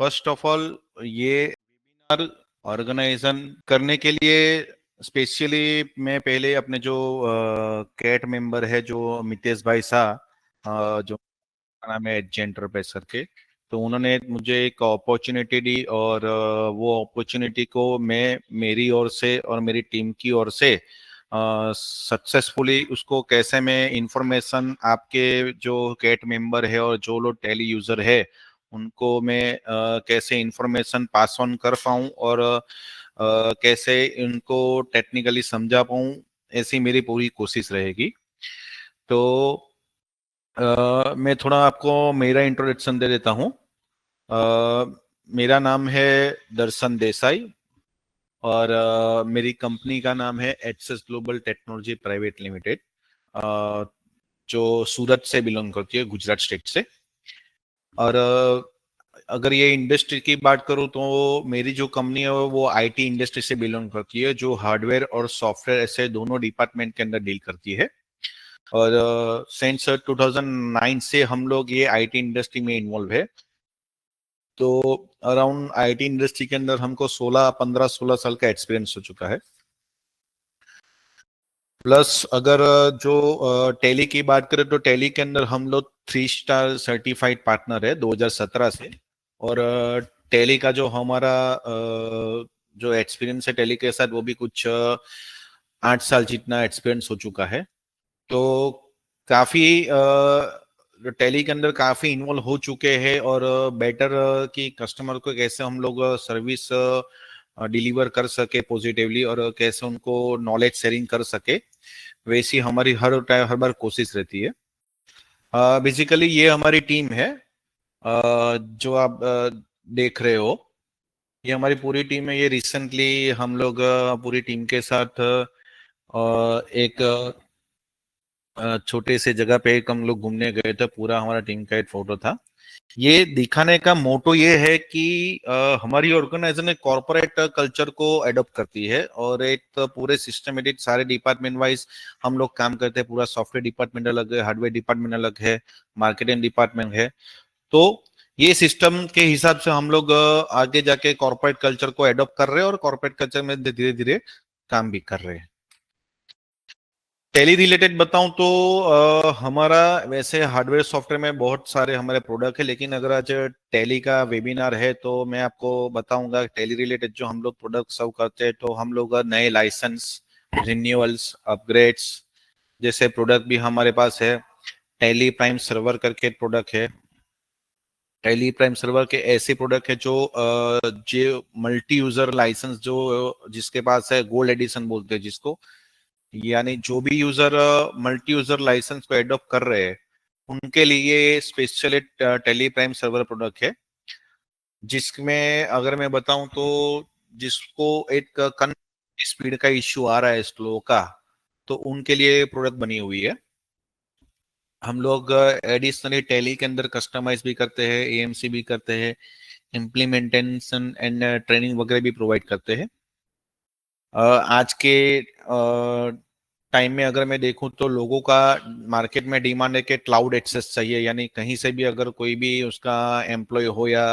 First of all ये webinar organisation करने के लिए स्पेशली मैं पहले अपने जो कैट मेंबर है जो मितेश भाई शाह, जो नाम है एज एंटरप्राइज करके, तो उन्होंने मुझे एक अपॉर्चुनिटी दी और वो अपॉर्चुनिटी को मैं मेरी ओर से और मेरी टीम की ओर से सक्सेसफुली उसको कैसे मैं इंफॉर्मेशन आपके जो कैट मेंबर है और जो लोग टेली यूजर है उनको मैं कैसे इंफॉर्मेशन पास ऑन कर पाऊँ और कैसे उनको टेक्निकली समझा पाऊँ, ऐसी मेरी पूरी कोशिश रहेगी। तो मैं थोड़ा आपको मेरा इंट्रोडक्शन दे देता हूँ। मेरा नाम है दर्शन देसाई और मेरी कंपनी का नाम है access global technology private limited, जो सूरत से बिलोंग करती है, गुजरात स्टेट से। और अगर ये इंडस्ट्री की बात करूं तो मेरी जो कंपनी है वो आईटी इंडस्ट्री से बिलोंग करती है, जो हार्डवेयर और सॉफ्टवेयर ऐसे दोनों डिपार्टमेंट के अंदर डील करती है। और सिंस 2009 से हम लोग ये आईटी इंडस्ट्री में इन्वॉल्व है। तो अराउंड आईटी इंडस्ट्री के अंदर हमको 16 साल का एक्सपीरियंस हो चुका है। प्लस अगर जो टेली की बात करें तो टेली के अंदर हम लोग 3 स्टार सर्टिफाइड पार्टनर है 2017 से। और टेली का जो हमारा जो एक्सपीरियंस है टेली के साथ वो भी कुछ 8 साल जितना एक्सपीरियंस हो चुका है। तो काफी टेली के अंदर काफी इन्वॉल्व हो चुके हैं और बेटर कि कस्टमर को कैसे हम लोग सर्विस डिलीवर कर सके पॉजिटिवली और कैसे उनको नॉलेज शेयरिंग कर सके, वैसी हमारी हर टाइम हर बार कोशिश रहती है। बेसिकली ये हमारी टीम है, जो आप देख रहे हो, ये हमारी पूरी टीम है। ये रिसेंटली हम लोग पूरी टीम के साथ एक छोटे से जगह पे एक हम लोग घूमने गए थे, पूरा हमारा टीम का एक फोटो था। ये दिखाने का मोटो ये है कि हमारी ऑर्गेनाइजेशन एक कॉर्पोरेट कल्चर को एडॉप्ट करती है और एक पूरे सिस्टमेटिक सारे डिपार्टमेंट वाइज हम लोग काम करते हैं। पूरा सॉफ्टवेयर डिपार्टमेंट अलग है, हार्डवेयर डिपार्टमेंट अलग है, मार्केटिंग डिपार्टमेंट है। तो ये सिस्टम के हिसाब से हम लोग आगे जाके कॉर्पोरेट कल्चर को एडॉप्ट कर रहे हैं और कॉर्पोरेट कल्चर में धीरे धीरे काम भी कर रहे हैं। टेली रिलेटेड बताऊं तो हमारा वैसे हार्डवेयर सॉफ्टवेयर में बहुत सारे हमारे प्रोडक्ट है, लेकिन अगर आज टेली का वेबिनार है तो मैं आपको बताऊंगा टेली रिलेटेड जो हम लोग प्रोडक्ट सर्व करते हैं। तो हम लोग नए लाइसेंस, रिन्यूअल्स, अपग्रेड्स जैसे प्रोडक्ट भी हमारे पास है। टेली प्राइम सर्वर करके प्रोडक्ट है। टेली प्राइम सर्वर के ऐसे प्रोडक्ट है जो मल्टी यूजर लाइसेंस जो जिसके पास है, गोल्ड एडिशन बोलते हैं जिसको, यानी जो भी यूजर मल्टी यूजर लाइसेंस को एडॉप्ट कर रहे हैं उनके लिए special Tally Prime server product है। जिसमें अगर मैं बताऊं तो जिसको एक स्पीड का इश्यू आ रहा है, स्लो का, तो उनके लिए प्रोडक्ट बनी हुई है। हम लोग एडिशनली टेली के अंदर कस्टमाइज भी करते हैं, एएमसी भी करते हैं, इम्प्लीमेंटेशन एंड ट्रेनिंग वगैरह भी प्रोवाइड करते हैं। आज के टाइम में अगर मैं देखूं तो लोगों का मार्केट में डिमांड है कि क्लाउड एक्सेस चाहिए, यानी कहीं से भी अगर कोई भी उसका एम्प्लॉय हो या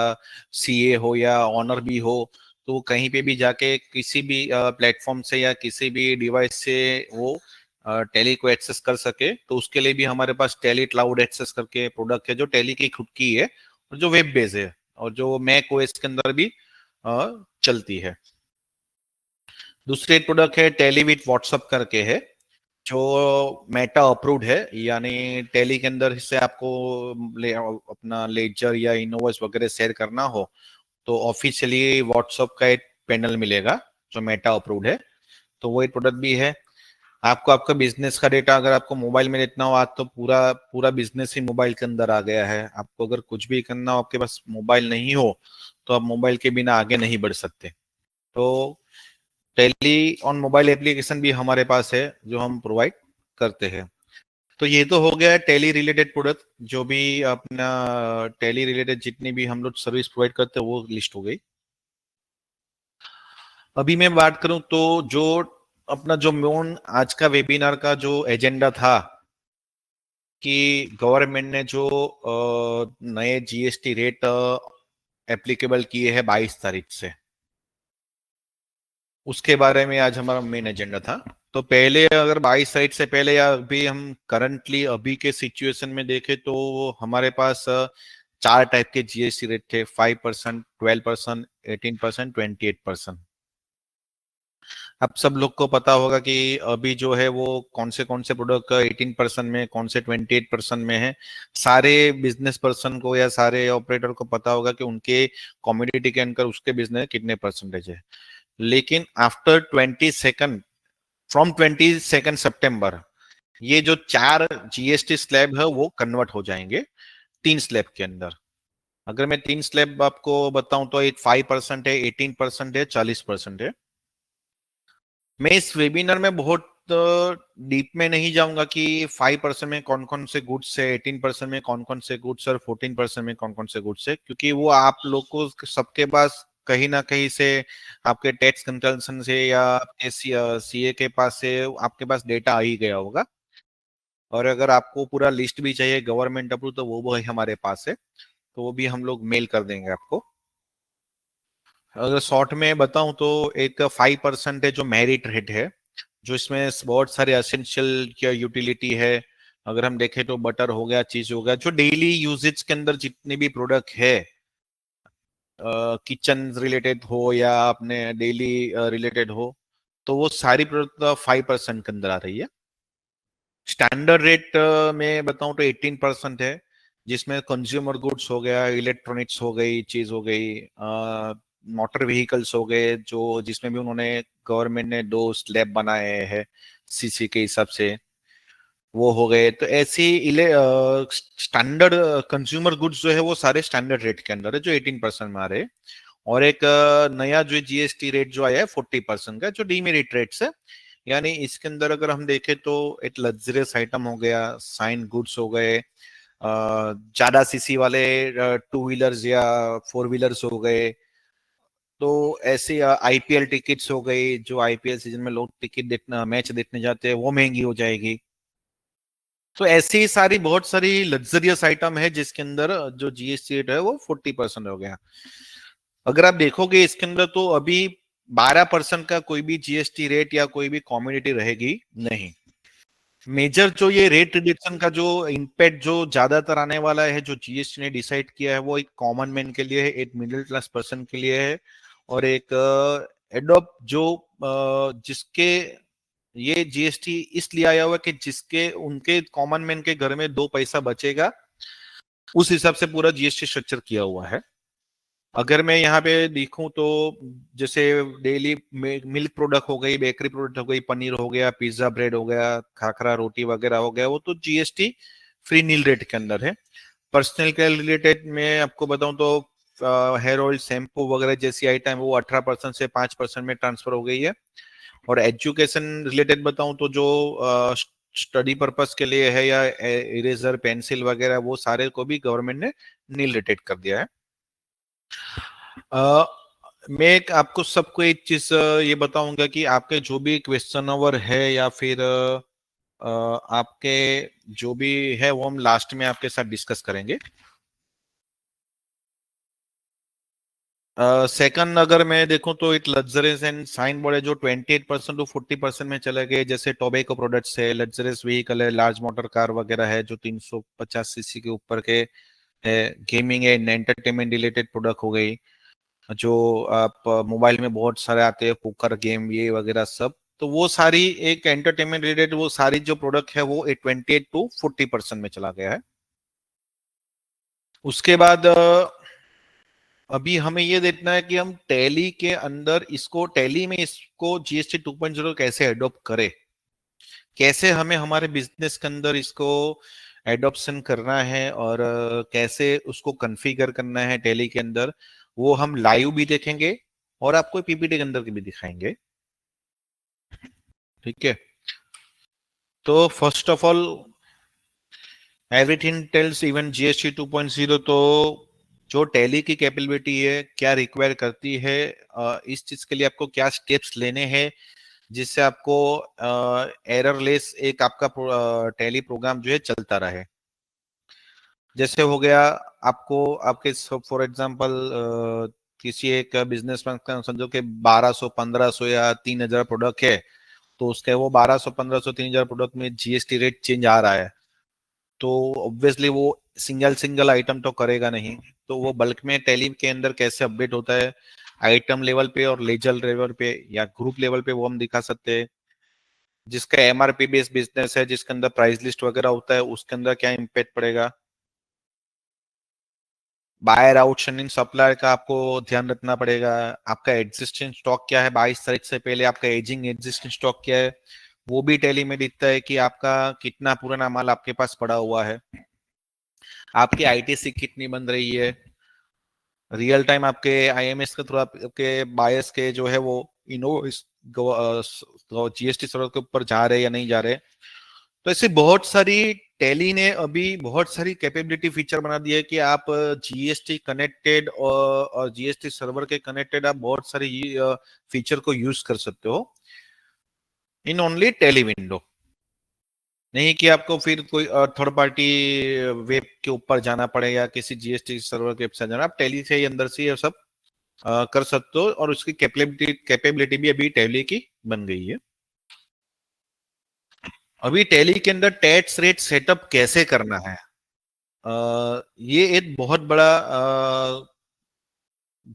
सीए हो या ऑनर भी हो, तो वो कहीं पे भी जाके किसी भी प्लेटफॉर्म से या किसी भी डिवाइस से वो टेली को एक्सेस कर सके। तो उसके लिए भी हमारे पास टेली क्लाउड एक्सेस करके प्रोडक्ट है जो टेली की खुद की है और जो वेब बेस्ड है और जो मैक ओएस के अंदर भी चलती है। दूसरी एक प्रोडक्ट है टेली विथ व्हाट्सअप करके है, जो मेटा अप्रूव्ड है, यानी टेली के अंदर से आपको अपना लेजर या इनोवॉइस वगैरह शेयर करना हो तो ऑफिशियली व्हाट्सअप का एक पैनल मिलेगा जो मेटा अप्रूव्ड है। तो वो एक प्रोडक्ट भी है। आपको आपका बिजनेस का डेटा अगर आपको मोबाइल में देखना हो, आज तो पूरा पूरा बिजनेस ही मोबाइल के अंदर आ गया है। आपको अगर कुछ भी करना हो, आपके पास मोबाइल नहीं हो तो आप मोबाइल के बिना आगे नहीं बढ़ सकते। तो टेली ऑन मोबाइल एप्लीकेशन भी हमारे पास है जो हम प्रोवाइड करते हैं। तो ये तो हो गया है टेली रिलेटेड प्रोडक्ट, जो भी अपना टेली रिलेटेड जितनी भी हम लोग सर्विस प्रोवाइड करते हैं वो लिस्ट हो गई। अभी मैं बात करूं तो जो अपना जो मेन आज का वेबिनार का जो एजेंडा था कि गवर्नमेंट ने जो नए जीएसटी रेट एप्लीकेबल किए हैं 22 तारीख से। उसके बारे में आज हमारा मेन एजेंडा था। तो पहले अगर 22 तारीख से पहले या अभी हम करंटली अभी के सिचुएशन में देखें तो हमारे पास चार टाइप के जीएसटी रेट थे, 5%, 12%, 18%, 28%। अब सब लोग को पता होगा कि अभी जो है वो कौन से प्रोडक्ट 18% में, कौन से 28% में है। सारे बिजनेस पर्सन को या सारे ऑपरेटर को पता होगा कि उनके कमोडिटी के अंदर उसके बिजनेस कितने परसेंटेज है। लेकिन आफ्टर 22nd, फ्रॉम 22 सितंबर, ये जो चार जीएसटी स्लैब है वो कन्वर्ट हो जाएंगे तीन स्लैब के अंदर। अगर मैं तीन स्लैब आपको बताऊं तो एक 5% है, 18% है, 40% है। मैं इस वेबिनार में बहुत डीप में नहीं जाऊंगा कि 5% में कौन कौन से गुड्स है, 18% में कौन कौन से गुड्स और 14% में कौन कौन से गुड्स है, क्योंकि वो आप लोग को सबके पास कहीं ना कहीं से आपके टैक्स कंसल्टेंट से या आपके सीए के पास से आपके पास डेटा आ ही गया होगा। और अगर आपको पूरा लिस्ट भी चाहिए गवर्नमेंट अप्रूव तो वो भी हमारे पास है, तो वो भी हम लोग मेल कर देंगे आपको। अगर शॉर्ट में बताऊं तो एक 5% है जो मेरिट रेट है, जो इसमें बहुत सारे असेंशियल या यूटिलिटी है। अगर हम देखें तो बटर हो गया, चीज हो गया, जो डेली यूजेज के अंदर जितने भी प्रोडक्ट है, किचन रिलेटेड हो या अपने डेली रिलेटेड हो, तो वो सारी प्रोडक्ट 5% के अंदर आ रही है। स्टैंडर्ड रेट में बताऊं तो 18% है, जिसमें कंज्यूमर गुड्स हो गया, इलेक्ट्रॉनिक्स हो गई, चीज हो गई, मोटर व्हीकल्स हो गए, जो जिसमें भी उन्होंने गवर्नमेंट ने दो स्लैब बनाए हैं सीसी के हिसाब से, वो हो गए। तो ऐसी स्टैंडर्ड कंज्यूमर गुड्स जो है वो सारे स्टैंडर्ड रेट के अंदर है, जो 18% में आ रहे हैं। और एक नया जो जीएसटी रेट जो आया है 40% का, जो डीमेरिट रेट्स है। यानी इसके अंदर अगर हम देखें तो एक लग्जरियस आइटम हो गया, साइन गुड्स हो गए, ज्यादा सीसी वाले टू व्हीलर्स या फोर व्हीलर्स हो गए, तो ऐसे आईपीएल टिकट्स हो गई, जो आईपीएल सीजन में लोग टिकट देखना, मैच देखने जाते हैं, वो महंगी हो जाएगी। तो ऐसी ही सारी बहुत सारी लग्जरियस आइटम है जिसके अंदर जो जीएसटी रेट है वो 40% हो गया। अगर आप देखोगे इसके अंदर तो अभी 12% का कोई भी जीएसटी रेट या कोई भी कॉमोडिटी रहेगी नहीं। मेजर जो ये रेट रिडक्शन का जो इम्पैक्ट जो ज्यादातर आने वाला है, जो जीएसटी ने डिसाइड किया है, वो एक कॉमन मैन के लिए है, एक मिडिल क्लास पर्सन के लिए है, और एक एडोप जो जिसके ये जीएसटी इसलिए आया हुआ कि जिसके उनके कॉमन मैन के घर में दो पैसा बचेगा, उस हिसाब से पूरा जीएसटी स्ट्रक्चर किया हुआ है। अगर मैं यहाँ पे देखूं तो जैसे डेली मिल्क प्रोडक्ट हो गई, बेकरी प्रोडक्ट हो गई, पनीर हो गया, पिज्जा ब्रेड हो गया, खाखरा रोटी वगैरह हो गया, वो तो जीएसटी फ्री नील रेट के अंदर है। पर्सनल केयर रिलेटेड में आपको बताऊं तो हेयर ऑयल, शैम्पू वगैरह जैसी आइटम वो 18% से 5% में ट्रांसफर हो गई है। और एजुकेशन रिलेटेड बताऊं तो जो स्टडी पर्पस के लिए है या इरेजर पेंसिल वगैरह, वो सारे को भी गवर्नमेंट ने नील रेटेड कर दिया है। अ, मैं एक आपको सबको एक चीज ये बताऊंगा कि आपके जो भी क्वेश्चन ओवर है या फिर आपके जो भी है वो हम लास्ट में आपके साथ डिस्कस करेंगे। सेकंड अगर मैं देखूं तो एक लग्जरियस एंड साइन बोर्ड है जो 28% टू 40% में चले गए, जैसे टोबैको प्रोडक्ट्स है, लग्जरियस व्हीकल है, लार्ज मोटर कार वगैरह है जो 350 सीसी के ऊपर के है, गेमिंग है, एंटरटेनमेंट रिलेटेड प्रोडक्ट हो गई, जो आप मोबाइल में बहुत सारे आते हैं, पोकर गेम ये वगैरह सब, तो वो सारी एक एंटरटेनमेंट रिलेटेड वो सारी जो प्रोडक्ट है वो 28 टू 40% में चला गया है। उसके बाद अभी हमें ये देखना है कि हम टैली के अंदर इसको, टैली में इसको जीएसटी 2.0 कैसे एडॉप्ट करें, कैसे हमें हमारे बिजनेस के अंदर इसको एडॉप्शन करना है, और कैसे उसको कॉन्फ़िगर करना है टैली के अंदर, वो हम लाइव भी देखेंगे और आपको पीपीटी के अंदर भी दिखाएंगे। ठीक है। तो first of all everything tells even GST 2.0, तो जो टैली की कैपेबिलिटी है क्या रिक्वायर करती है, इस चीज के लिए आपको क्या स्टेप्स लेने हैं जिससे आपको एररलेस एक आपका टैली प्रोग्राम जो है चलता रहे। जैसे हो गया आपको आपके फॉर एग्जांपल किसी एक बिजनेसमैन का समझो कि 1200 1500 या 3000 प्रोडक्ट है, तो उसके वो 1200 1500 3000 प्रोडक्ट में जीएसटी रेट चेंज आ रहा है, तो ऑब्वियसली वो सिंगल सिंगल आइटम तो करेगा नहीं, तो वो बल्क में टैली के अंदर कैसे अपडेट होता है आइटम लेवल पे और लेजर लेवल पे या ग्रुप लेवल पे वो हम दिखा सकते हैं। जिसका एमआरपी बेस्ड बिजनेस है, जिसके अंदर प्राइस लिस्ट वगैरह होता है, उसके अंदर क्या इम्पैक्ट पड़ेगा। बायर आउटस्टैंडिंग सप्लायर का आपको ध्यान रखना पड़ेगा। आपका एग्जिस्टिंग स्टॉक क्या है 22 तारीख से पहले, आपका एजिंग एग्जिस्टिंग स्टॉक क्या है, वो भी टैली में दिखता है कि आपका कितना पुराना माल आपके पास पड़ा हुआ है, आपकी आईटीसी कितनी बन रही है, रियल टाइम आपके आईएमएस के थ्रू आपके बायर्स के जो है वो इनवॉइस जीएसटी सर्वर के ऊपर जा रहे हैं या नहीं जा रहे। तो ऐसे बहुत सारी टैली ने अभी बहुत सारी कैपेबिलिटी फीचर बना दी है कि आप जीएसटी कनेक्टेड और जीएसटी सर्वर के कनेक्टेड आप बहुत सारी फीचर को यूज कर सकते हो इन ओनली टैली विंडो। नहीं कि आपको फिर कोई थर्ड पार्टी वेब के ऊपर जाना पड़ेगा, किसी जीएसटी सर्वर के वेबसाइट जाना, आप टैली से ही अंदर से ये सब कर सकते हो, और उसकी कैपेबिलिटी भी अभी टैली की बन गई है। अभी टैली के अंदर टैक्स रेट सेटअप कैसे करना है, ये एक बहुत बड़ा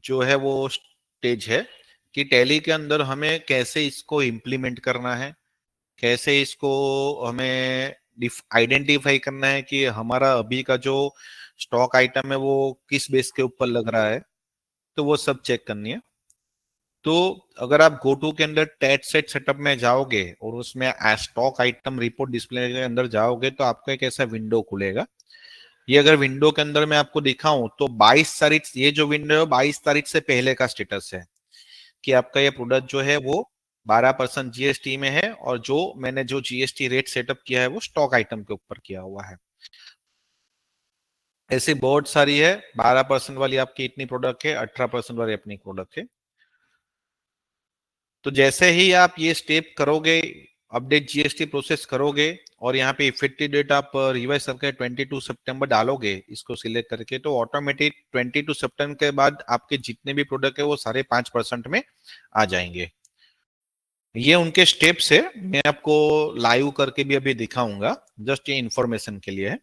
जो है वो स्टेज है कि टैली के अंदर हमें कैसे इसको इम्प्लीमेंट करना है, कैसे इसको हमें आइडेंटिफाई करना है कि हमारा अभी का जो स्टॉक आइटम है वो किस बेस के ऊपर लग रहा है, तो वो सब चेक करनी है। तो अगर आप गोटू के अंदर टैक्स सेट सेटअप में जाओगे और उसमें स्टॉक आइटम रिपोर्ट डिस्प्ले के अंदर जाओगे तो आपको एक ऐसा विंडो खुलेगा। ये अगर विंडो के अंदर मैं आपको दिखाऊं तो 22 तारीख, ये जो विंडो है 22 तारीख से पहले का स्टेटस है कि आपका ये प्रोडक्ट जो है वो 12% जीएसटी में है, और जो मैंने जो जीएसटी रेट सेटअप किया है वो स्टॉक आइटम के ऊपर किया हुआ है। ऐसे बहुत सारी है, 12% वाली आपकी इतनी प्रोडक्ट है, 18% वाली अपनी प्रोडक्ट है। तो जैसे ही आप ये स्टेप करोगे, अपडेट जीएसटी प्रोसेस करोगे और यहाँ पे इफेक्टिव डेट आप रिवाइज करके 22 सितंबर डालोगे इसको सिलेक्ट करके, तो ऑटोमेटिक 22 सितंबर के बाद आपके जितने भी प्रोडक्ट है वो सारे 5% में आ जाएंगे। ये उनके स्टेप्स है, मैं आपको लाइव करके भी अभी दिखाऊंगा, जस्ट ये इंफॉर्मेशन के लिए है।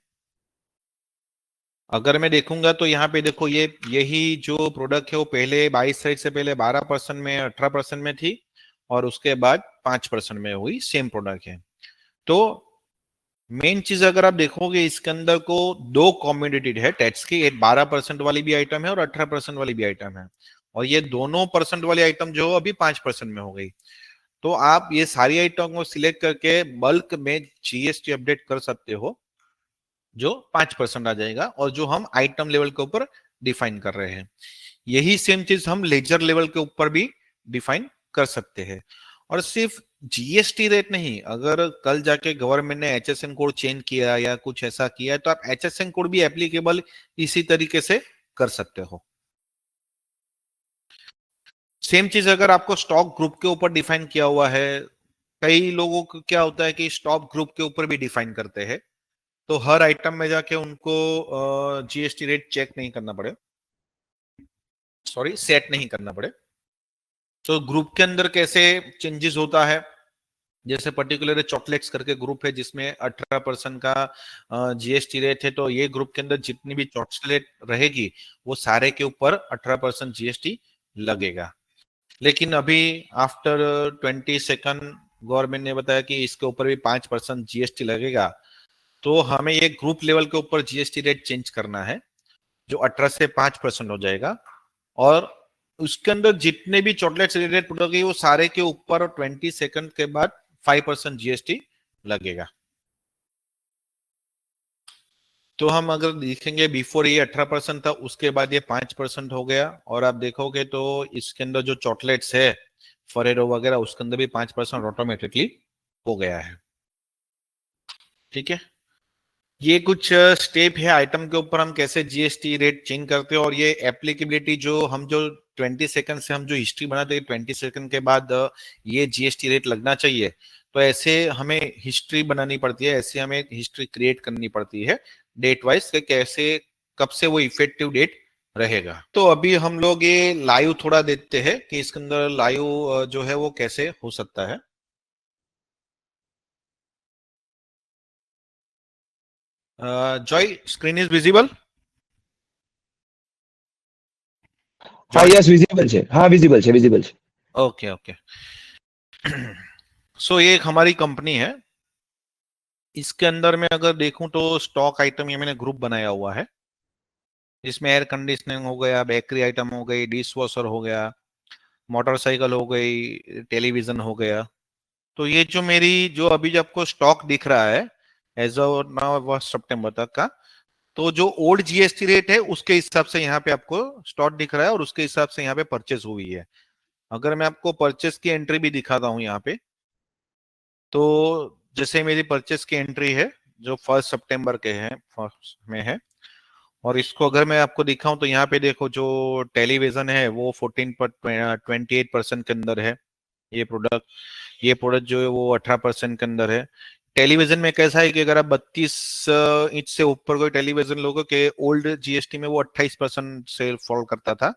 अगर मैं देखूंगा तो यहाँ पे देखो ये यही जो प्रोडक्ट है वो पहले 22 तारीख से पहले 12% में 18% में थी, और उसके बाद 5% में हुई, सेम प्रोडक्ट है। तो मेन चीज अगर आप देखोगे इसके अंदर को दो कॉम्बिनेटेड है टैक्स की, एक 12% वाली भी आइटम है और 18% वाली भी आइटम है, और ये दोनों परसेंट वाली आइटम जो अभी 5% में हो गई। तो आप ये सारी आइटम को सिलेक्ट करके बल्क में जीएसटी अपडेट कर सकते हो, जो 5% आ जाएगा, और जो हम आइटम लेवल के ऊपर डिफाइन कर रहे हैं यही सेम चीज हम लेजर लेवल के ऊपर भी डिफाइन कर सकते हैं। और सिर्फ जीएसटी रेट नहीं, अगर कल जाके गवर्नमेंट ने एचएसएन कोड चेंज किया या कुछ ऐसा किया है तो आप एचएसएन कोड भी एप्लीकेबल इसी तरीके से कर सकते हो। सेम चीज अगर आपको स्टॉक ग्रुप के ऊपर डिफाइन किया हुआ है, कई लोगों को क्या होता है कि स्टॉक ग्रुप के ऊपर भी डिफाइन करते हैं, तो हर आइटम में जाके उनको जीएसटी रेट चेक नहीं करना पड़े, सॉरी सेट नहीं करना पड़े। तो ग्रुप के अंदर कैसे चेंजेस होता है, जैसे पर्टिकुलर चॉकलेट्स करके ग्रुप है जिसमें 18% का जीएसटी रेट है, तो ये ग्रुप के अंदर जितनी भी चॉकलेट रहेगी वो सारे के ऊपर 18% जीएसटी लगेगा। लेकिन अभी आफ्टर 22 गवर्नमेंट ने बताया कि इसके ऊपर भी 5% जीएसटी लगेगा, तो हमें ये ग्रुप लेवल के ऊपर जीएसटी रेट चेंज करना है, जो 18 से 5% हो जाएगा, और उसके अंदर जितने भी चॉकलेट रिलेटेड प्रोडक्ट है वो सारे के ऊपर 22 के बाद 5% जीएसटी लगेगा। तो हम अगर देखेंगे बिफोर ये 18% था, उसके बाद ये 5% हो गया, और आप देखोगे तो इसके अंदर जो चॉकलेट्स है फरेरो वगैरह उसके अंदर भी 5% ऑटोमेटिकली हो गया है। ठीक है, ये कुछ स्टेप है आइटम के ऊपर हम कैसे जीएसटी रेट चेंज करते हैं, और ये एप्लीकेबिलिटी जो हम जो 20 सेकंड से हम जो हिस्ट्री बनाते हैं 20 सेकंड के बाद ये जीएसटी रेट लगना चाहिए, तो ऐसे हमें हिस्ट्री बनानी पड़ती है, ऐसे हमें हिस्ट्री क्रिएट करनी पड़ती है डेट वाइज के कैसे कब से वो इफेक्टिव डेट रहेगा। तो अभी हम लोग ये लाइव थोड़ा देखते हैं कि इसके अंदर लाइव जो है वो कैसे हो सकता है। Joy, screen is visible? હા जॉय, યસ વિઝિબલ છે, હા વિઝિબલ છે, વિઝિબલ છે. Okay okay. सो ये एक हमारी कंपनी है। इसके अंदर में अगर देखूं तो स्टॉक आइटम ये मैंने ग्रुप बनाया हुआ है। इसमें एयर कंडीशनिंग हो गया, बेकरी आइटम हो गई, डिश वॉशर हो गया, मोटरसाइकिल हो गई, टेलीविजन हो गया। तो ये जो मेरी जो अभी जो आपको स्टॉक दिख रहा है एज ऑफ नाउ सितंबर तक का, तो जो ओल्ड जीएसटी रेट है उसके हिसाब से यहाँ पे आपको स्टॉक दिख रहा है और उसके हिसाब से यहाँ पे परचेज हुई है। अगर मैं आपको परचेस की एंट्री भी दिखाता हूँ यहाँ पे, तो जैसे मेरी परचेस की एंट्री है जो 1 सितंबर के हैं, फर्स्ट में है, और इसको अगर मैं आपको दिखाऊं तो यहाँ पे देखो जो टेलीविजन है वो 28% के अंदर है। ये प्रोडक्ट जो है वो 18% के अंदर है। टेलीविजन में कैसा है कि अगर आप 32 इंच से ऊपर कोई टेलीविजन लोगों के ओल्ड जीएसटी में वो 28% से फॉल करता था,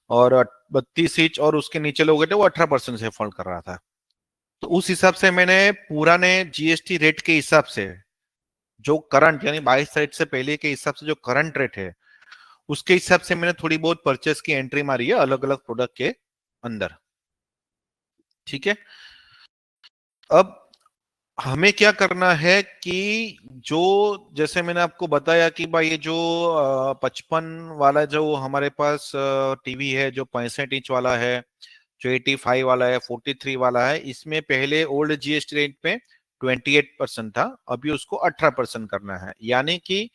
और 32 इंच और उसके नीचे लोग थे वो 18% से फॉल कर रहा था। तो उस हिसाब से मैंने पुराने जीएसटी रेट के हिसाब से जो करंट यानी 22 तारीख से पहले के हिसाब से जो करंट रेट है उसके हिसाब से मैंने थोड़ी बहुत परचेस की एंट्री मारी है अलग अलग प्रोडक्ट के अंदर। ठीक है। अब हमें क्या करना है कि जो जैसे मैंने आपको बताया कि भाई ये जो 55 वाला जो हमारे पास टीवी है, जो 65 इंच वाला है, जो 85 वाला है, 43 वाला है, इसमें पहले ओल्ड जीएसटी रेट पे 28% था, अभी उसको 18% करना है। यानी कि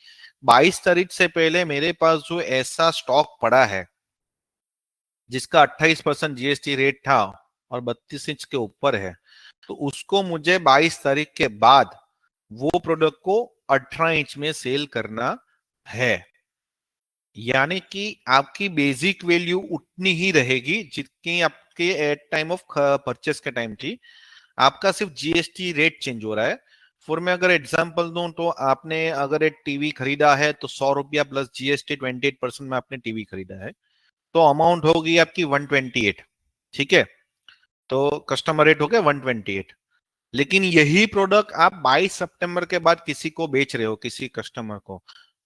22 तारीख से पहले मेरे पास जो ऐसा स्टॉक पड़ा है जिसका 28% जीएसटी रेट था और 32 इंच के ऊपर है, तो उसको मुझे 22 तारीख के बाद वो प्रोडक्ट को 18 इंच में सेल करना है। यानी कि आपकी बेसिक वैल्यू उतनी ही रहेगी जितनी आपके एट टाइम ऑफ परचेस के टाइम थी। आपका सिर्फ जीएसटी रेट चेंज हो रहा है। फॉर मैं अगर एग्जांपल दूं तो आपने अगर एक टीवी खरीदा है तो 100 रुपया प्लस जीएसटी 28% में आपने टीवी खरीदा है, तो अमाउंट होगी आपकी 128। ठीक है। तो कस्टमर रेट हो गया 128। लेकिन यही प्रोडक्ट आप 22 सितंबर के बाद किसी को बेच रहे हो, किसी कस्टमर को,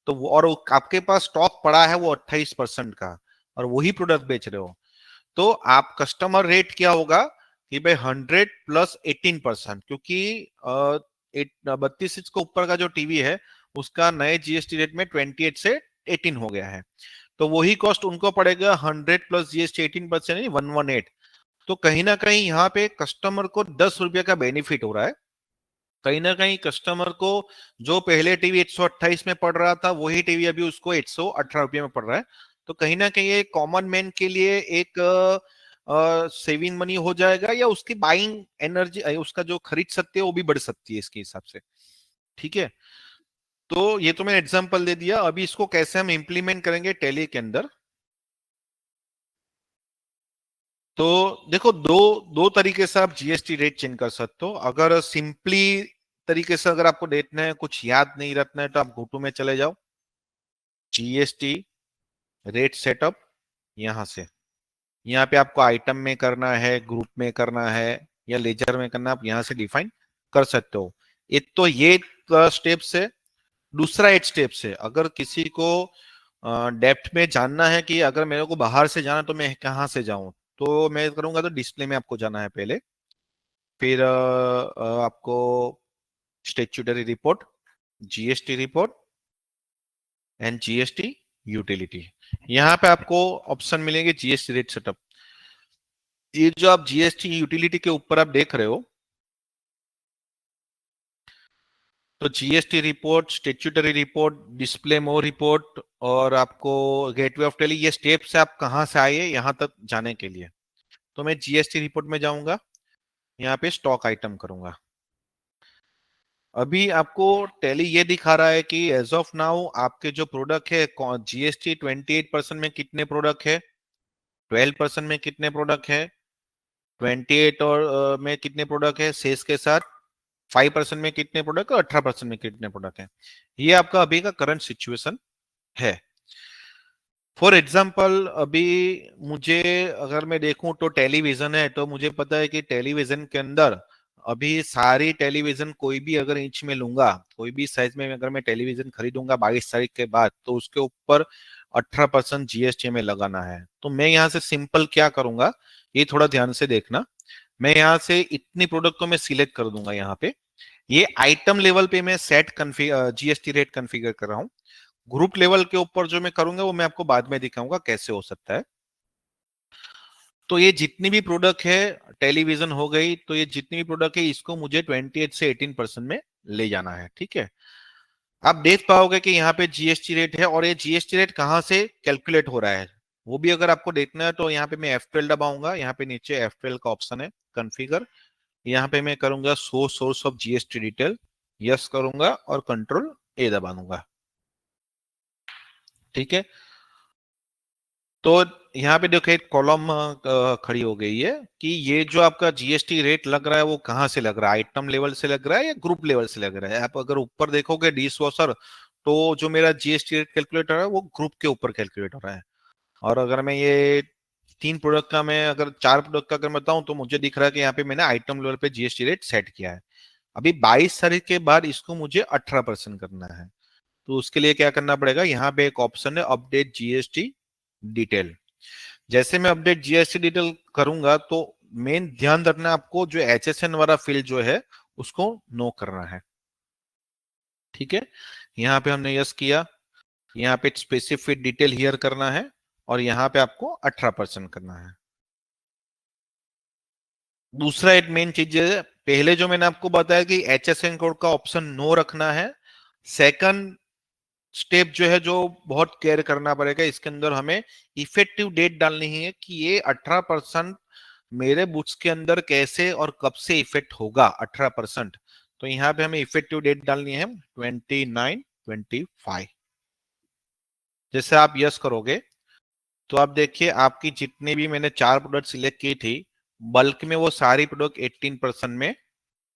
तो वो और आपके पास स्टॉक पड़ा है वो 28% का और वही प्रोडक्ट बेच रहे हो, तो आप कस्टमर रेट क्या होगा कि भाई 100 + 18%, क्योंकि 32 इंच के ऊपर का जो टीवी है उसका नए जीएसटी रेट में 28 से 18 हो गया है। तो वही कॉस्ट उनको पड़ेगा 100 प्लस जीएसटी 18%, नहीं 118। तो कहीं ना कहीं यहाँ पे कस्टमर को 10 रुपये का बेनिफिट हो रहा है। कहीं ना कहीं कस्टमर को जो पहले टीवी 128 में पड़ रहा था वही टीवी अभी उसको 118 रुपये में पड़ रहा है। तो कहीं ना कहीं एक कॉमन मैन के लिए एक सेविंग मनी हो जाएगा, या उसकी बाइंग एनर्जी, उसका जो खरीद सकते हैं वो भी बढ़ सकती है इसके हिसाब से। ठीक है। तो ये तो मैंने एग्जांपल दे दिया। अभी इसको कैसे हम इंप्लीमेंट करेंगे टैली के अंदर, तो देखो दो दो तरीके से आप जीएसटी रेट चेंज कर सकते हो। अगर सिंपली तरीके से अगर आपको देखना है, कुछ याद नहीं रखना है, तो आप गोटू में चले जाओ, जीएसटी रेट सेटअप, यहां से यहाँ पे आपको आइटम में करना है, ग्रुप में करना है या लेजर में करना है, आप यहां से डिफाइन कर सकते हो। एक तो ये स्टेप से। दूसरा एक स्टेप से अगर किसी को डेप्थ में जानना है कि अगर मेरे को बाहर से जाना तो मैं कहाँ से जाऊं, तो मैं करूंगा तो डिस्प्ले में आपको जाना है पहले, फिर आपको statutory report, GST report and GST utility, यहाँ पे आपको ऑप्शन मिलेंगे जीएसटी रेट सेटअप। ये जो आप जीएसटी यूटिलिटी के ऊपर आप देख रहे हो, तो GST report, statutory report, display more report और आपको गेटवे ऑफ टेली, ये स्टेप्स आप कहाँ से आए यहाँ तक जाने के लिए। तो मैं जीएसटी रिपोर्ट में जाऊंगा, यहाँ पे स्टॉक आइटम करूंगा। अभी आपको टैली ये दिखा रहा है कि एज ऑफ नाउ आपके जो प्रोडक्ट है जीएसटी 28% में कितने प्रोडक्ट है, 12% में कितने प्रोडक्ट है, 28 और में कितने प्रोडक्ट है सेस के साथ, 5% में कितने प्रोडक्ट और 18% में कितने प्रोडक्ट है। ये आपका अभी का करंट सिचुएशन है। फॉर एग्जाम्पल अभी मुझे अगर मैं देखूं तो टेलीविजन है, तो मुझे पता है कि टेलीविजन के अंदर अभी सारी टेलीविजन कोई भी अगर इंच में लूंगा, कोई भी साइज में अगर मैं टेलीविजन खरीदूंगा 22 तारीख के बाद, तो उसके ऊपर 18% जीएसटी में लगाना है। तो मैं यहाँ से सिंपल क्या करूंगा, ये थोड़ा ध्यान से देखना। मैं यहाँ से इतनी प्रोडक्ट को मैं सिलेक्ट कर दूंगा। यहाँ पे ये आइटम लेवल पे मैं सेट जीएसटी रेट कॉन्फ़िगर कर रहा हूँ। ग्रुप लेवल के ऊपर जो मैं करूंगा वो मैं आपको बाद में दिखाऊंगा कैसे हो सकता है। तो ये जितनी भी प्रोडक्ट है, टेलीविजन हो गई, तो ये जितनी भी प्रोडक्ट है इसको मुझे 28 से 18% में ले जाना है। ठीक है, आप देख पाओगे कि यहाँ पे जीएसटी रेट है, और ये जीएसटी रेट कहाँ से कैलकुलेट हो रहा है वो भी अगर आपको देखना है, तो यहाँ पे मैं F12 दबाऊंगा। यहाँ पे नीचे F12 का ऑप्शन है कॉन्फ़िगर, यहाँ पे मैं करूंगा show source of GST detail, yes करूंगा और कंट्रोल ए दबा दूंगा। ठीक है, तो यहाँ पे देखो एक कॉलम खड़ी हो गई है कि ये जो आपका जीएसटी रेट लग रहा है वो कहाँ से लग रहा है, आइटम लेवल से लग रहा है या ग्रुप लेवल से लग रहा है। आप अगर ऊपर देखोगे डिश वॉशर, तो जो मेरा जीएसटी रेट कैलकुलेट हो रहा है वो ग्रुप के ऊपर कैलकुलेट हो रहा है। और अगर मैं ये 3 प्रोडक्ट का, मैं अगर 4 प्रोडक्ट का अगर बताऊं, तो मुझे दिख रहा है कि यहाँ पे मैंने आइटम लेवल पे जीएसटी रेट सेट किया है। अभी 22 तारीख के बाद इसको मुझे 18% करना है। तो उसके लिए क्या करना पड़ेगा, यहाँ पे एक ऑप्शन है अपडेट जीएसटी डिटेल। जैसे मैं अपडेट जीएसटी डिटेल करूंगा, तो मेन ध्यान रखना आपको, जो एचएसएन वाला फील्ड जो है उसको नो करना है। ठीक है, यहाँ पे हमने यस किया, यहाँ पे स्पेसिफिक डिटेल हियर करना है, और यहाँ पे आपको 18% करना है। दूसरा एक मेन चीज है, पहले जो मैंने आपको बताया कि एचएसएन कोड का ऑप्शन नो रखना है। सेकंड स्टेप जो है, जो बहुत केयर करना पड़ेगा, इसके अंदर हमें इफेक्टिव डेट डालनी है कि ये 18% मेरे बुक्स के अंदर कैसे और कब से इफेक्ट होगा 18%। तो यहाँ पे हमें इफेक्टिव डेट डालनी है 29/25। जैसे आप यस करोगे, तो आप देखिए आपकी जितनी भी मैंने 4 प्रोडक्ट सिलेक्ट की थी, बल्क में वो सारी प्रोडक्ट 18% में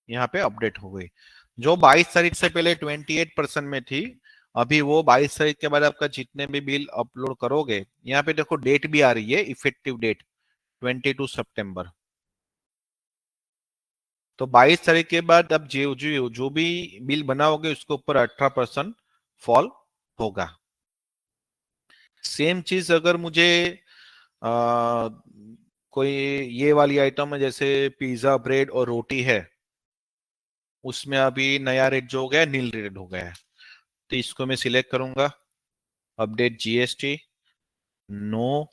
यहाँ पे अपडेट हो गई। जो 22 तारीख से पहले 28% में थी, अभी वो 22 तारीख के बाद आपका जितने भी बिल अपलोड करोगे, यहाँ पे देखो डेट भी आ रही है, इफेक्टिव डेट 22 सितंबर। तो 22 तारीख के बाद अब जो भी बिल बनाओगे उसके ऊपर 18% फॉल होगा। सेम चीज अगर मुझे आ, कोई ये वाली आइटम है, जैसे पिज्जा ब्रेड और रोटी है, उसमें अभी नया रेट जो हो गया है नील रेट हो गया है। तो इसको मैं सिलेक्ट करूंगा, अपडेट जीएसटी, नो,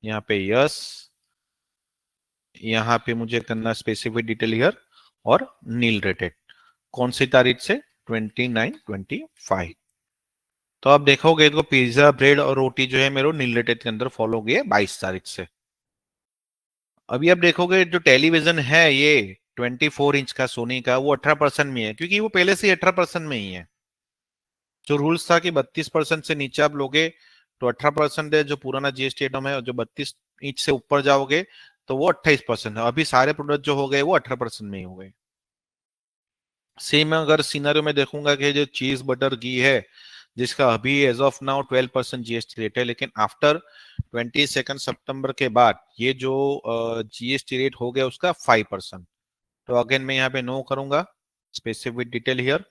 यहाँ पे यस, यहाँ पे मुझे करना स्पेसिफिक डिटेल हियर, और नील रेटेड कौन सी तारीख से, 29/25। तो आप देखोगे तो पिज्जा ब्रेड और रोटी जो है मेरे नील रेटेड के अंदर फॉलो हो गई है 22 तारीख से। अभी आप देखोगे जो टेलीविजन है ये 24 इंच का सोनी का, वो 18% में है, क्योंकि वो पहले से ही 18% में ही है। जो रूल्स था कि 32% से नीचे आप लोगे तो 18% है, जो पुराना जीएसटी आइटम है, और जो 32 इंच से ऊपर जाओगे तो वो 28% है। अभी सारे प्रोडक्ट जो हो गए वो 18% में ही हो गए। सेम अगर सिनेरियो में देखूंगा कि जो चीज बटर घी है, जिसका अभी as of now 12% GST rate है, लेकिन आफ्टर 22 सितंबर के बाद ये जो जीएसटी रेट हो गया उसका 5%। तो अगेन मैं यहाँ पे नो करूंगा, specific detail here,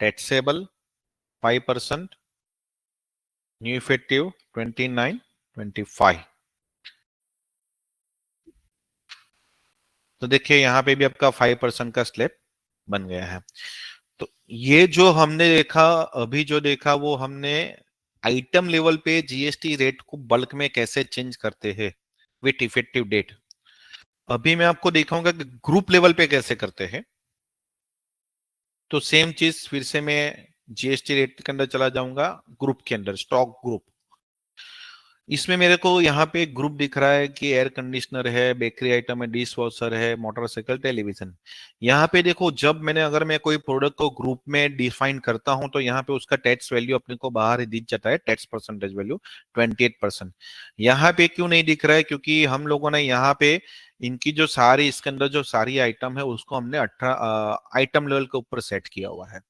taxable 5%, new effective 29/25। तो देखिए यहाँ पे भी आपका 5% का स्लैब बन गया है। तो ये जो हमने देखा, अभी जो देखा वो हमने आइटम लेवल पे जीएसटी रेट को बल्क में कैसे चेंज करते हैं विथ इफेक्टिव डेट। अभी मैं आपको दिखाऊंगा कि ग्रुप लेवल पे कैसे करते हैं। तो सेम चीज फिर से मैं जीएसटी रेट के अंदर चला जाऊंगा, ग्रुप के अंदर स्टॉक ग्रुप। इसमें मेरे को यहाँ पे ग्रुप दिख रहा है कि एयर कंडीशनर है, बेकरी आइटम है, डिश वॉशर है, मोटरसाइकिल, टेलीविजन। यहाँ पे देखो, जब मैंने अगर मैं कोई प्रोडक्ट को ग्रुप में डिफाइन करता हूं, तो यहाँ पे उसका टैक्स वैल्यू अपने को बाहर ही दिख जाता है, टैक्स परसेंटेज वैल्यू 28%। यहाँ पे क्यों नहीं दिख रहा है, क्योंकि हम लोगों ने यहाँ पे इनकी जो सारी, इसके अंदर जो सारी आइटम है उसको हमने 18 आइटम लेवल के ऊपर सेट किया हुआ है।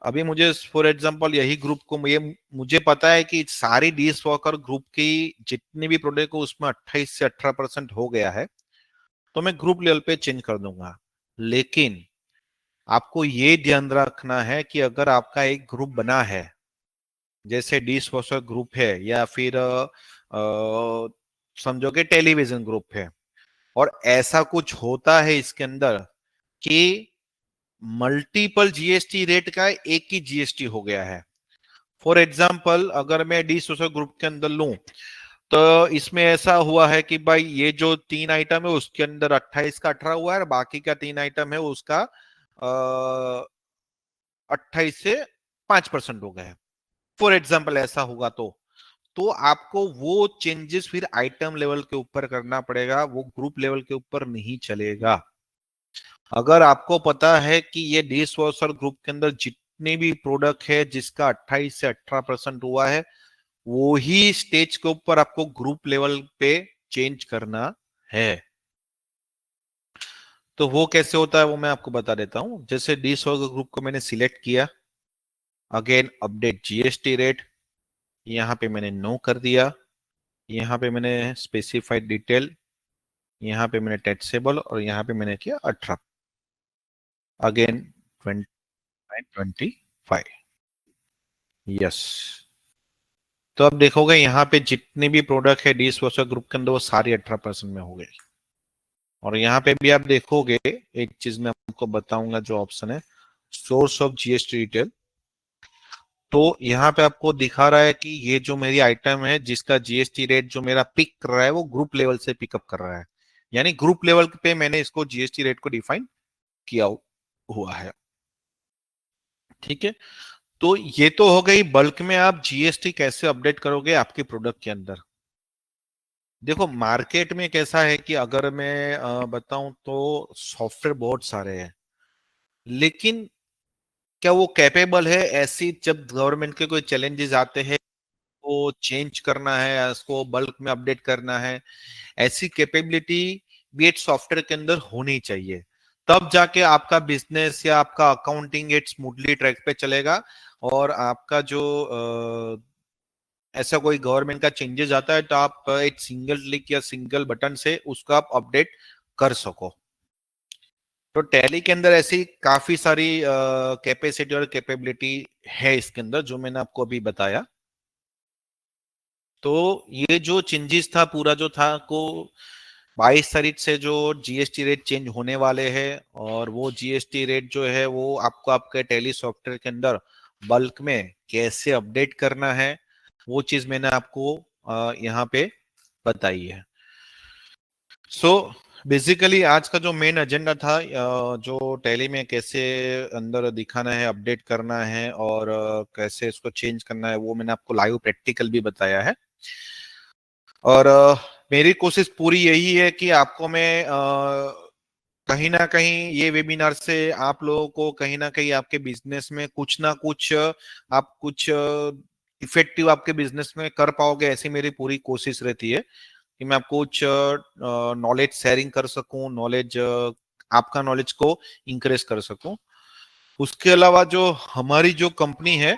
अभी मुझे फॉर एग्जांपल यही ग्रुप को ये मुझे पता है कि सारी डीस वॉकर ग्रुप की जितनी भी प्रोडक्ट हो उसमें 28 से 18% हो गया है, तो मैं ग्रुप लेवल पे चेंज कर दूंगा। लेकिन आपको ये ध्यान रखना है कि अगर आपका एक ग्रुप बना है, जैसे डिश वॉशर ग्रुप है या फिर समझो कि टेलीविजन ग्रुप है, और ऐसा कुछ होता है इसके अंदर कि मल्टीपल जीएसटी रेट का एक ही जीएसटी हो गया है। फॉर एग्जाम्पल अगर मैं डिश वॉशर ग्रुप के अंदर लूं, तो इसमें ऐसा हुआ है कि भाई ये जो 3 आइटम है उसके अंदर 28 का 18 हुआ है, और बाकी का 3 आइटम है उसका 28 से 5% हो गया है। फॉर एग्जाम्पल ऐसा होगा तो आपको वो चेंजेस फिर आइटम लेवल के ऊपर करना पड़ेगा, वो ग्रुप लेवल के ऊपर नहीं चलेगा। अगर आपको पता है कि ये डिश वॉशर ग्रुप के अंदर जितने भी प्रोडक्ट है जिसका 28 से 18% हुआ है, वो ही स्टेज के ऊपर आपको ग्रुप लेवल पे चेंज करना है। तो वो कैसे होता है वो मैं आपको बता देता हूं। जैसे डिश वॉशर ग्रुप को मैंने सिलेक्ट किया, अगेन अपडेट जीएसटी रेट, यहाँ पे मैंने नो कर दिया, यहाँ पे मैंने स्पेसिफाइड डिटेल, यहाँ पे मैंने टैक्सेबल, और यहाँ पे मैंने किया 18, अगेन 25, यस। तो अब देखोगे यहाँ पे जितने भी प्रोडक्ट है डिश वॉशर ग्रुप के अंदर वो सारी 18% में हो गई। और यहाँ पे भी आप देखोगे, एक चीज मैं आपको बताऊंगा, जो ऑप्शन है सोर्स ऑफ जीएसटी डिटेल, तो यहाँ पे आपको दिखा रहा है कि ये जो मेरी आइटम है जिसका जीएसटी रेट जो मेरा पिक कर रहा है वो ग्रुप लेवल से पिकअप कर रहा है, यानी ग्रुप लेवल पे मैंने इसको जीएसटी रेट को डिफाइन किया हुआ है। ठीक है, तो ये तो हो गई बल्क में आप जीएसटी कैसे अपडेट करोगे आपके प्रोडक्ट के अंदर। देखो मार्केट में कैसा है कि अगर मैं बताऊं तो सॉफ्टवेयर बहुत सारे हैं, लेकिन क्या वो कैपेबल है ऐसी जब गवर्नमेंट के कोई चैलेंजेस आते हैं को चेंज करना है, उसको बल्क में अपडेट करना है, ऐसी कैपेबिलिटी भी एक सॉफ्टवेयर के अंदर होनी चाहिए। तब जाके आपका बिजनेस या आपका अकाउंटिंग एक स्मूथली ट्रैक पे चलेगा, और आपका जो ऐसा कोई गवर्नमेंट का चेंजेस आता है तो आप एक सिंगल क्लिक या सिंगल बटन से उसको आप अपडेट कर सको। तो टैली के अंदर ऐसी काफी सारी कैपेसिटी और कैपेबिलिटी है इसके अंदर जो मैंने आपको अभी बताया। तो ये जो चेंजेस था पूरा जो था को 22 तारीख से जो जीएसटी रेट चेंज होने वाले हैं, और वो जीएसटी रेट जो है वो आपको आपके टैली सॉफ्टवेयर के अंदर बल्क में कैसे अपडेट करना है, वो चीज मैंने आपको यहाँ पे बताई है। सो बेसिकली आज का जो मेन एजेंडा था, जो टैली में कैसे अंदर दिखाना है, अपडेट करना है, और कैसे इसको चेंज करना है, वो मैंने आपको लाइव प्रैक्टिकल भी बताया है। और मेरी कोशिश पूरी यही है कि आपको मैं कहीं ना कहीं ये वेबिनार से आप लोगों को कहीं ना कहीं आपके बिजनेस में कुछ ना कुछ आप कुछ इफेक्टिव आपके बिजनेस में कर पाओगे, ऐसी मेरी पूरी कोशिश रहती है कि मैं आपको कुछ नॉलेज शेयरिंग कर सकूं, नॉलेज आपका नॉलेज को इंक्रीज कर सकूं। उसके अलावा जो हमारी जो कंपनी है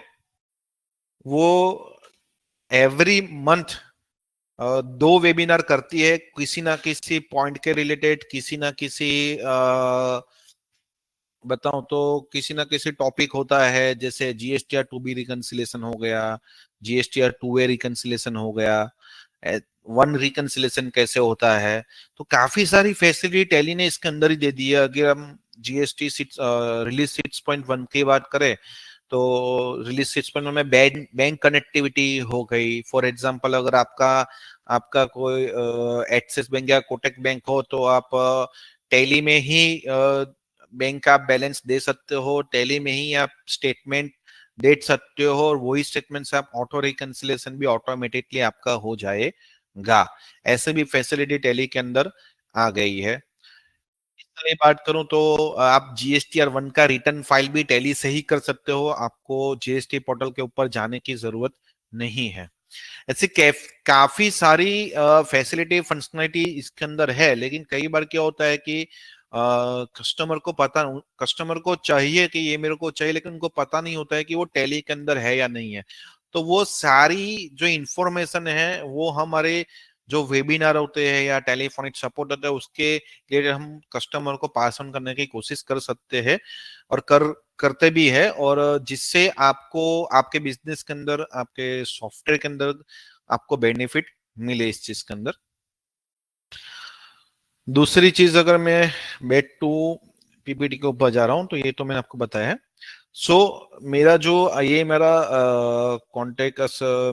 वो एवरी मंथ 2 वेबिनार करती है, किसी ना किसी पॉइंट के रिलेटेड, किसी ना किसी बताऊं तो किसी ना किसी टॉपिक होता है, जैसे जीएसटीआर टू बी रिकंसिलेशन हो गया, जीएसटीआर टू ए रिकंसिलेशन हो गया, वन रिकंसिलेशन कैसे होता है। तो काफी सारी फैसिलिटी टैली ने इसके अंदर ही दे दी है। अगर हम जीएसटी रिलीज 6.1 की बात करें, तो रिलीज 6.1 में बैंक कनेक्टिविटी हो गई। फॉर एग्जांपल अगर आपका आपका कोई एक्सिस बैंक या कोटक बैंक हो, तो आप टैली में ही बैंक का बैलेंस दे सकते हो, टैली में ही आप स्टेटमेंट दे सकते हो, और वही स्टेटमेंट से आप ऑटो रिकंसिलेशन भी ऑटोमेटिकली आपका हो जाएगा। ऐसे भी फैसिलिटी टैली के अंदर आ गई है। मैं बात करूं तो आप जीएसटी-R1 का रिटर्न फाइल भी टैली से ही कर सकते हो, आपको जीएसटी पोर्टल के ऊपर जाने की जरूरत नहीं है। ऐसे काफी सारी फैसिलिटी फंक्शनलिटी इसके अंदर है, लेकिन कई बार क्या होता है कि कस्टमर को चाहिए कि ये मेरे को चाहिए, लेकिन उनको पता नहीं होता है कि वो टैली के अंदर है या नहीं है। तो वो सारी जो इंफॉर्मेशन है वो हमारे जो वेबिनार होते हैं या टेलीफोनिक सपोर्ट होता है उसके लिए हम कस्टमर को पास ऑन करने की कोशिश कर सकते हैं और करते भी है, और जिससे आपको आपके बिजनेस के अंदर, आपके सॉफ्टवेयर के अंदर आपको बेनिफिट मिले इस चीज के अंदर। दूसरी चीज, अगर मैं बैक टू पीपीटी के ऊपर जा रहा हूं, तो ये तो मैंने आपको बताया है। सो मेरा जो ये मेरा कॉन्टेक्ट,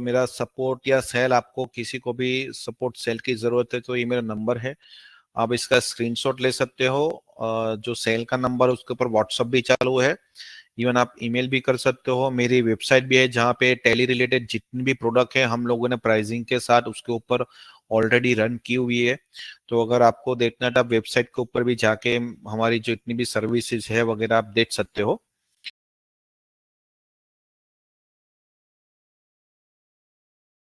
मेरा सपोर्ट या सेल, आपको किसी को भी सपोर्ट सेल की जरूरत है तो ये मेरा नंबर है, आप इसका स्क्रीनशॉट ले सकते हो। जो सेल का नंबर है उसके ऊपर व्हाट्सअप भी चालू है, इवन आप ईमेल भी कर सकते हो। मेरी वेबसाइट भी है जहाँ पे टैली रिलेटेड जितने भी प्रोडक्ट है हम लोगों ने प्राइसिंग के साथ उसके ऊपर ऑलरेडी रन की हुई है। तो अगर आपको देखना है तो आप वेबसाइट के ऊपर भी जाके हमारी जो इतनी भी सर्विसेज है वगैरह आप देख सकते हो।